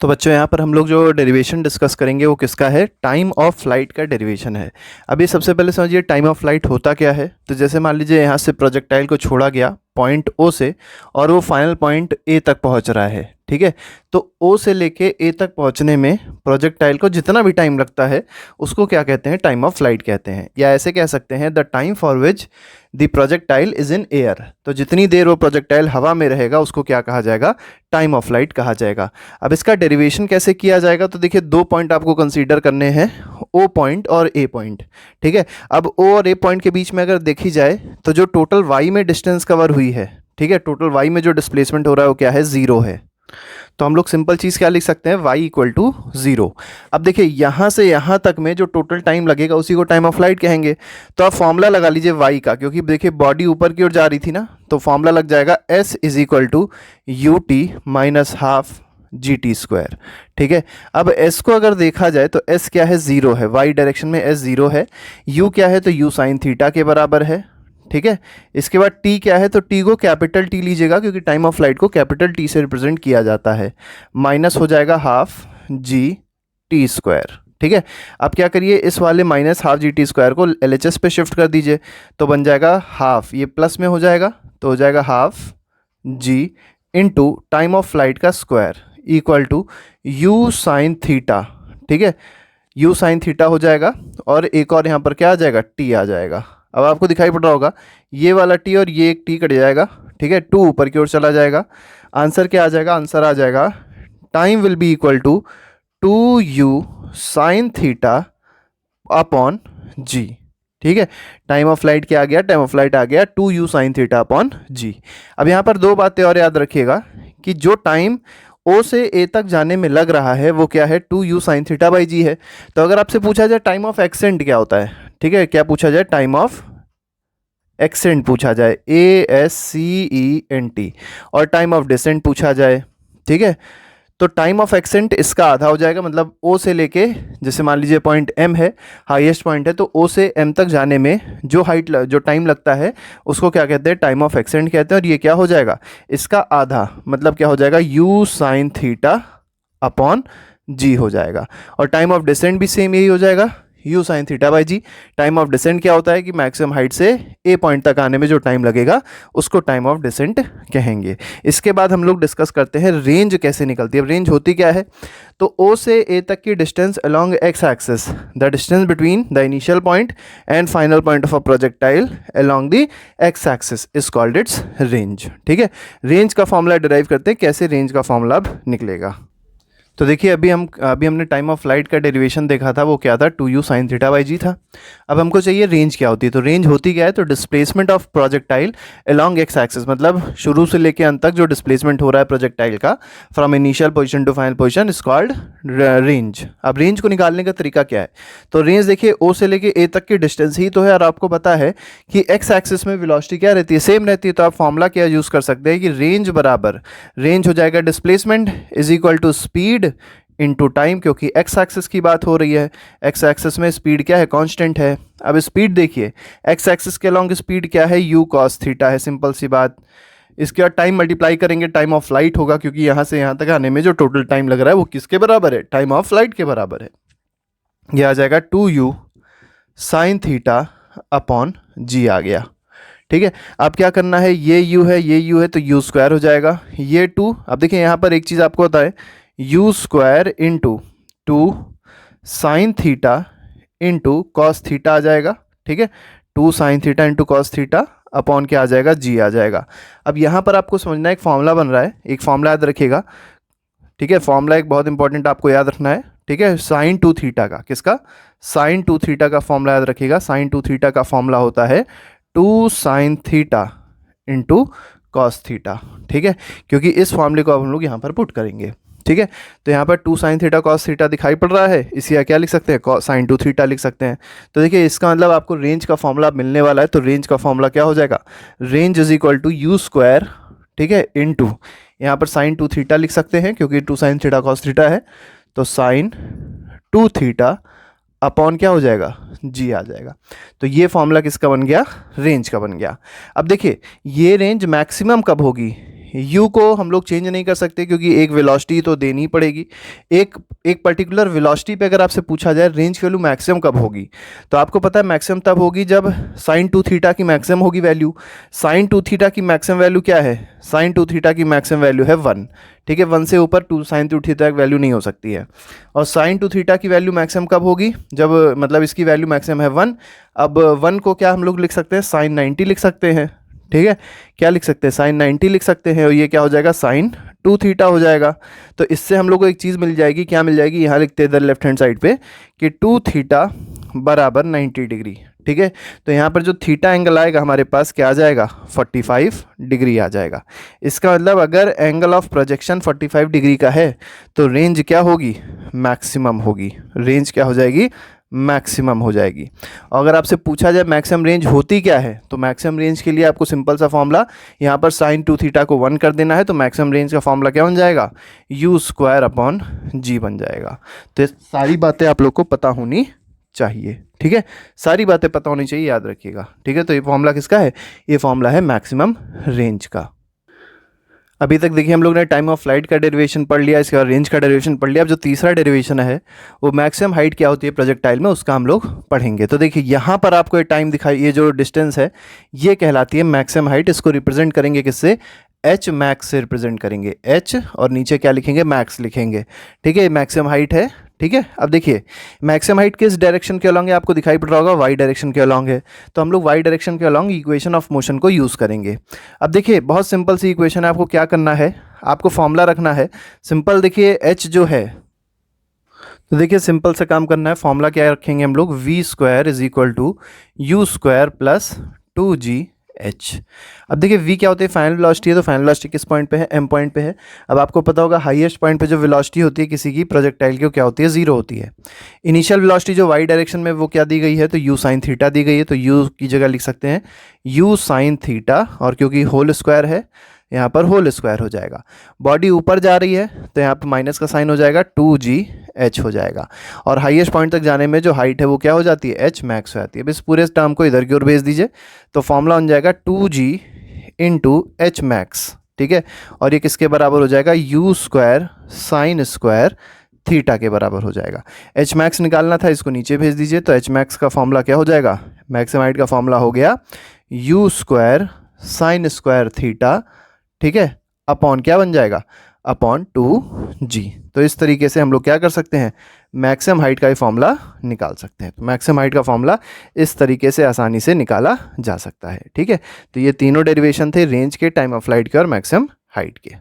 तो बच्चों यहाँ पर हम लोग जो डेरिवेशन डिस्कस करेंगे वो किसका है, टाइम ऑफ फ्लाइट का डेरिवेशन है। अभी सबसे पहले समझिए टाइम ऑफ फ्लाइट होता क्या है। तो जैसे मान लीजिए यहाँ से प्रोजेक्टाइल को छोड़ा गया पॉइंट ओ से और वो फाइनल पॉइंट ए तक पहुँच रहा है, ठीक है। तो ओ से लेके ए तक पहुँचने में प्रोजेक्टाइल को जितना भी टाइम लगता है उसको क्या कहते हैं, टाइम ऑफ फ्लाइट कहते हैं। या ऐसे कह सकते हैं the time for which the projectile is in air. तो जितनी देर वो प्रोजेक्टाइल हवा में रहेगा उसको क्या कहा जाएगा, टाइम ऑफ फ्लाइट कहा जाएगा। अब इसका डेरिवेशन कैसे किया जाएगा, तो देखिए दो पॉइंट आपको कंसीडर करने हैं, ओ पॉइंट और ए पॉइंट, ठीक है। अब ओ और ए पॉइंट के बीच में अगर देखी जाए तो जो टोटल वाई में डिस्टेंस कवर हुई है, ठीक है, टोटल वाई में जो डिस्प्लेसमेंट हो रहा है वो क्या है, ज़ीरो है। तो हम लोग सिंपल चीज़ क्या लिख सकते हैं, y इक्वल टू ज़ीरो। अब देखिए यहाँ से यहाँ तक में जो टोटल टाइम लगेगा उसी को टाइम ऑफ फ्लाइट कहेंगे। तो आप फॉर्मूला लगा लीजिए y का, क्योंकि देखिए बॉडी ऊपर की ओर जा रही थी ना, तो फॉर्मूला लग जाएगा s is equal to u t minus half g t square, ठीक है। अब s को अगर देखा जाए तो s क्या है, ज़ीरो है, y डायरेक्शन में s ज़ीरो है। u क्या है, तो u साइन थीटा के बराबर है, ठीक है। इसके बाद t क्या है, तो t को कैपिटल T लीजिएगा क्योंकि टाइम ऑफ फ्लाइट को कैपिटल T से रिप्रेजेंट किया जाता है। माइनस हो जाएगा हाफ जी टी स्क्वायर, ठीक है। अब क्या करिए, इस वाले minus half g t square को LHS पे शिफ्ट कर दीजिए, तो बन जाएगा हाफ, ये प्लस में हो जाएगा तो हो जाएगा half g into time of flight का square equal to u sine theta, ठीक है। यू साइन थीटा हो जाएगा और एक और यहाँ पर क्या आ जाएगा, टी आ जाएगा। अब आपको दिखाई पड़ रहा होगा ये वाला टी और ये एक टी कट जाएगा, ठीक है, टू ऊपर की ओर चला जाएगा। आंसर क्या आ जाएगा, आंसर आ जाएगा time will be equal to two u sine theta upon g, ठीक है। टाइम ऑफ फ्लाइट क्या आ गया, टाइम ऑफ फ्लाइट आ गया two u sine theta upon g. अब यहाँ पर दो बातें और याद रखिएगा कि जो टाइम ओ से ए तक जाने में लग रहा है वो क्या है, two u sine theta by g है। तो अगर आपसे पूछा जाए टाइम ऑफ एक्सेंट क्या होता है, ठीक है, क्या पूछा जाए, टाइम ऑफ एक्सेंट पूछा जाए, ASCENT, और टाइम ऑफ डिसेंट पूछा जाए, ठीक है। तो टाइम ऑफ एक्सेंट इसका आधा हो जाएगा, मतलब ओ से लेके, जैसे मान लीजिए पॉइंट M है, हाईएस्ट पॉइंट है, तो ओ से M तक जाने में जो जो टाइम लगता है उसको क्या कहते हैं, टाइम ऑफ एक्सेंट कहते हैं। और ये क्या हो जाएगा, इसका आधा, मतलब क्या हो जाएगा, u sine theta upon g हो जाएगा। और टाइम ऑफ डिसेंट भी सेम यही हो जाएगा, u sine theta by g. Time of descent क्या होता है कि मैक्सिमम हाइट से ए पॉइंट तक आने में जो टाइम लगेगा उसको टाइम ऑफ डिसेंट कहेंगे। इसके बाद हम लोग डिस्कस करते हैं रेंज कैसे निकलती है। अब रेंज होती क्या है, तो ओ से ए तक की distance along x axis, the distance between the initial point and final point of a projectile along the x axis is called its range, ठीक है। रेंज का फॉर्मूला डिराइव करते हैं, कैसे रेंज का फॉर्मूला अब निकलेगा। तो देखिए अभी हमने टाइम ऑफ फ्लाइट का डेरिवेशन देखा था, वो क्या था, two u sine theta by g था। अब हमको चाहिए रेंज क्या होती है। तो रेंज होती क्या है, तो displacement of projectile along x axis, मतलब शुरू से लेके अंत तक जो डिस्प्लेसमेंट हो रहा है प्रोजेक्टाइल का from initial position to final position is called range. अब रेंज को निकालने का तरीका क्या है, तो रेंज देखिए ओ से लेके ए तक की डिस्टेंस ही तो है, और आपको पता है कि एक्स एक्सिस में वेलोसिटी क्या रहती है, सेम रहती है। तो आप फॉर्मूला क्या यूज़ कर सकते हैं कि रेंज बराबर, रेंज हो जाएगा displacement is equal to speed into time, क्योंकि एक्स एक्सिस की बात हो रही है, एक्स एक्सिस में स्पीड क्या है, कांस्टेंट है। अब स्पीड देखिए, एक्स एक्सिस के अलॉन्ग स्पीड क्या है, यू कॉस थीटा है, सिंपल सी बात। इसके बाद टाइम मल्टीप्लाई करेंगे, टाइम ऑफ फ्लाइट होगा, क्योंकि यहाँ से यहाँ तक आने में जो टोटल टाइम लग रहा है वो किसके बराबर है, टाइम ऑफ फ्लाइट के बराबर है। यह आ जाएगा two u sine theta upon g आ गया, ठीक है। अब क्या करना है, ये u है, ये u है, तो u स्क्वायर हो जाएगा, ये टू। अब देखिए यहाँ पर एक चीज़ आपको होता है, u square into two sine theta into cos theta आ जाएगा, ठीक है। Two sine theta into cos theta upon क्या आ जाएगा, g आ जाएगा। अब यहाँ पर आपको समझना है, एक फॉर्मूला बन रहा है, एक फॉर्मूला याद रखिएगा, ठीक है। फॉर्मूला एक बहुत इंपॉर्टेंट आपको याद रखना है, ठीक है। साइन टू थीटा का, किसका, साइन टू थीटा का फॉर्मूला याद रखिएगा। साइन टू थीटा का फॉर्मूला होता है two sine theta into cos theta, ठीक है, क्योंकि इस फॉर्मूले को अब हम लोग यहाँ पर पुट करेंगे, ठीक है। तो यहाँ पर two sine theta cos theta दिखाई पड़ रहा है, इसी क्या लिख सकते हैं, साइन टू थीटा लिख सकते हैं। तो देखिए इसका मतलब आपको रेंज का फॉर्मूला मिलने वाला है। तो रेंज का फॉर्मूला क्या हो जाएगा, range is equal to u square, ठीक है, इंटू यहाँ पर साइन टू थीटा लिख सकते हैं क्योंकि two sine theta cos theta है, तो साइन टू थीटा अपॉन क्या हो जाएगा, जी आ जाएगा। तो ये फॉर्मूला किसका बन गया, रेंज का बन गया। अब देखिए ये रेंज मैक्सिमम कब होगी, यू को हम लोग चेंज नहीं कर सकते क्योंकि एक वेलोसिटी तो देनी ही पड़ेगी। एक पर्टिकुलर वेलोसिटी पे अगर आपसे पूछा जाए रेंज की वैल्यू मैक्सिमम कब होगी, तो आपको पता है मैक्सिमम तब होगी जब साइन 2 थीटा की मैक्सिमम होगी वैल्यू। साइन 2 थीटा की मैक्सिमम वैल्यू क्या है? साइन 2 थीटा की मैक्सिमम वैल्यू है 1। ठीक है, 1 से ऊपर 2 साइन 2 थीटा की वैल्यू नहीं हो सकती है। और साइन 2 थीटा की वैल्यू मैक्सिमम कब होगी? जब मतलब इसकी वैल्यू मैक्सिमम है 1। अब 1 को क्या हम लोग लिख सकते हैं? साइन 90 लिख सकते हैं। ठीक है, क्या लिख सकते हैं? साइन 90 लिख सकते हैं, और ये क्या हो जाएगा? साइन 2 थीटा हो जाएगा। तो इससे हम लोग को एक चीज़ मिल जाएगी, क्या मिल जाएगी? यहाँ लिखते हैं इधर लेफ्ट हैंड साइड पे कि 2 थीटा बराबर 90 डिग्री। ठीक है, तो यहाँ पर जो थीटा एंगल आएगा हमारे पास क्या आ जाएगा? 45 डिग्री आ जाएगा। इसका मतलब अगर एंगल ऑफ प्रोजेक्शन 45 डिग्री का है तो रेंज क्या होगी? मैक्सिमम होगी। रेंज क्या हो जाएगी? मैक्सिमम हो जाएगी। अगर आपसे पूछा जाए मैक्सिमम रेंज होती क्या है, तो मैक्सिमम रेंज के लिए आपको सिंपल सा फॉर्मूला, यहाँ पर साइन 2 थीटा को 1 कर देना है, तो मैक्सिमम रेंज का फॉर्मूला क्या बन जाएगा? यू स्क्वायर अपॉन जी बन जाएगा। तो ये सारी बातें आप लोग को पता होनी चाहिए। ठीक है, सारी बातें पता होनी चाहिए, याद रखिएगा। ठीक है, तो ये फॉर्मूला किसका है? ये फॉर्मूला है मैक्सिमम रेंज का। अभी तक देखिए हम लोग ने टाइम ऑफ फ्लाइट का डेरिवेशन पढ़ लिया, इसके बाद रेंज का डेरिवेशन पढ़ लिया। अब जो तीसरा डेरिवेशन है वो मैक्सिमम हाइट क्या होती है प्रोजेक्टाइल में, उसका हम लोग पढ़ेंगे। तो देखिए यहाँ पर आपको ये टाइम दिखाई, ये जो डिस्टेंस है ये कहलाती है मैक्सिमम हाइट। इसको रिप्रेजेंट करेंगे किससे? एच मैक्स से रिप्रेजेंट करेंगे। एच और नीचे क्या लिखेंगे? मैक्स लिखेंगे। ठीक है, मैक्सिमम हाइट है। ठीक है, अब देखिए मैक्सिमम हाइट किस डायरेक्शन के अलॉन्ग है? आपको दिखाई पड़ रहा होगा वाई डायरेक्शन के अलॉन्ग है। तो हम लोग वाई डायरेक्शन के अलॉन्ग इक्वेशन ऑफ मोशन को यूज़ करेंगे। अब देखिए बहुत सिंपल सी इक्वेशन है, आपको क्या करना है? आपको फॉर्मूला रखना है सिंपल। देखिए एच जो है, तो देखिए सिंपल से काम करना है। फॉर्मूला क्या रखेंगे हम लोग? V square is equal to u square plus 2g h। अब देखिए v क्या होती है? फाइनल वेलोसिटी है, तो फाइनल वेलोसिटी किस पॉइंट पे है? m पॉइंट पे है। अब आपको पता होगा हाईएस्ट पॉइंट पे जो वेलोसिटी होती है किसी की प्रोजेक्टाइल की, वो क्या होती है? 0 होती है। इनिशियल वेलोसिटी जो y डायरेक्शन में वो क्या दी गई है? तो u साइन थीटा दी गई है, तो u की जगह लिख सकते हैं u साइन थीटा, और क्योंकि होल स्क्वायर है यहाँ पर होल स्क्वायर हो जाएगा। बॉडी ऊपर जा रही है तो यहाँ पर माइनस का साइन हो जाएगा, 2g h हो जाएगा। और हाईएस्ट पॉइंट तक जाने में जो हाइट है वो क्या हो जाती है? h मैक्स हो जाती है। बस पूरे टर्म को इधर की ओर भेज दीजिए, तो फॉर्मूला बन जाएगा 2g इंटू एच मैक्स। ठीक है, और ये किसके बराबर हो जाएगा? u square sine square theta के बराबर हो जाएगा। एच मैक्स निकालना था, इसको नीचे भेज दीजिए, तो एच मैक्स का फॉर्मूला क्या हो जाएगा? मैक्सिमम हाइट का फॉर्मूला हो गया u square sine square theta. ठीक है, अपॉन क्या बन जाएगा? Upon 2g। तो इस तरीके से हम लोग क्या कर सकते हैं? मैक्सिमम हाइट का ही फॉर्मूला निकाल सकते हैं। तो मैक्सिमम हाइट का फॉर्मूला इस तरीके से आसानी से निकाला जा सकता है। ठीक है, तो ये तीनों डेरिवेशन थे रेंज के, टाइम ऑफ फ्लाइट के और मैक्सिमम हाइट के।